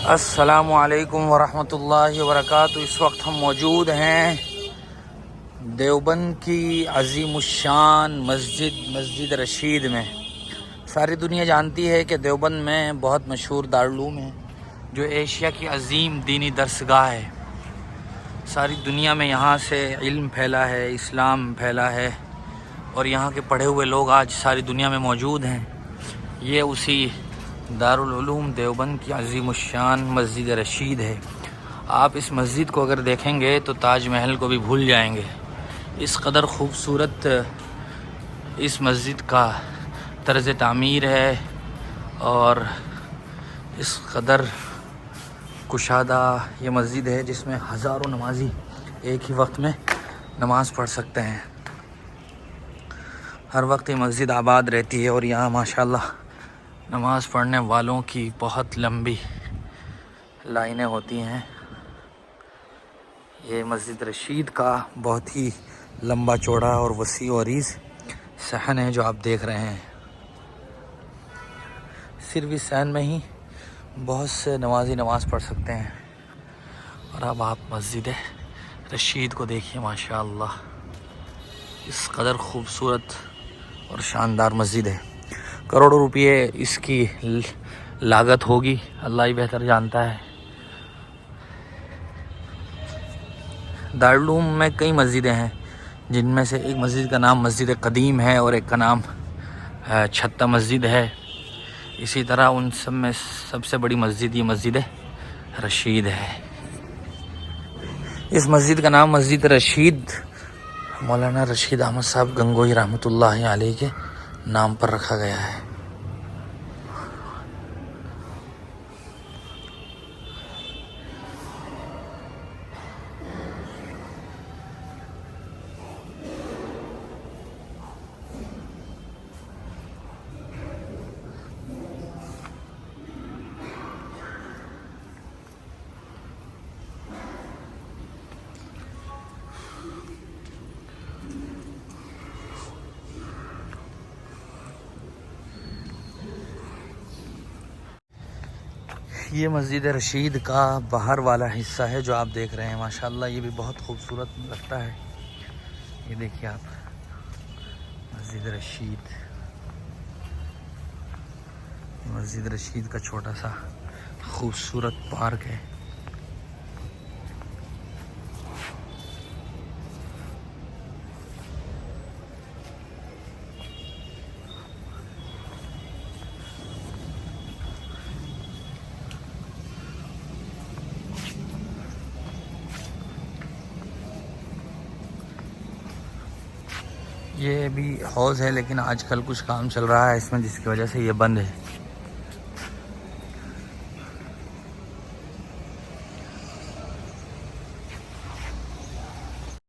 अस्सलामु अलैकुम वरहमतुल्लाहि वबरकातुहू। इस वक्त हम मौजूद हैं देवबंद की अज़ीमुश्शान मस्जिद रशीद में। सारी दुनिया जानती है कि देवबंद में बहुत मशहूर दारुल है जो एशिया की अज़ीम दीनी दरसगाह है। सारी दुनिया में यहाँ से इल्म फैला है, इस्लाम फैला है और यहाँ के पढ़े हुए लोग आज सारी दुनिया में मौजूद हैं। ये उसी दारुल उलूम देवबंद की अज़ीमुश्शान मस्जिद रशीद है। आप इस मस्जिद को अगर देखेंगे तो ताज महल को भी भूल जाएंगे। इस कदर ख़ूबसूरत इस मस्जिद का तर्ज़ तामीर है और इस कदर कुशादा ये मस्जिद है जिसमें हज़ारों नमाजी एक ही वक्त में नमाज़ पढ़ सकते हैं। हर वक्त ये मस्जिद आबाद रहती है और यहाँ माशाल्लाह नमाज़ पढ़ने वालों की बहुत लंबी लाइनें होती हैं। ये मस्जिद रशीद का बहुत ही लंबा चौड़ा और वसी और अरीज़ सहन है जो आप देख रहे हैं। सिर्फ इस सहन में ही बहुत से नमाजी नमाज़ पढ़ सकते हैं। और अब आप मस्जिद रशीद को देखिए, माशाअल्लाह इस कदर ख़ूबसूरत और शानदार मस्जिद है। करोड़ों रुपये इसकी लागत होगी, अल्लाह ही बेहतर जानता है। दारुल उलूम में कई मस्जिदें हैं जिनमें से एक मस्जिद का नाम मस्जिद कदीम है और एक का नाम छत्ता मस्जिद है। इसी तरह उन सब में सबसे बड़ी मस्जिद ये मस्जिद रशीद है। इस मस्जिद का नाम मस्जिद रशीद मौलाना रशीद अहमद साहब गंगोही रहमतुल्लाहि अलैह के नाम पर रखा गया है। ये मस्जिद रशीद का बाहर वाला हिस्सा है जो आप देख रहे हैं। माशाल्लाह ये भी बहुत खूबसूरत लगता है। ये देखिए आप, मस्जिद रशीद का छोटा सा खूबसूरत पार्क है। ये भी हौज़ है लेकिन आजकल कुछ काम चल रहा है इसमें जिसकी वजह से ये बंद है।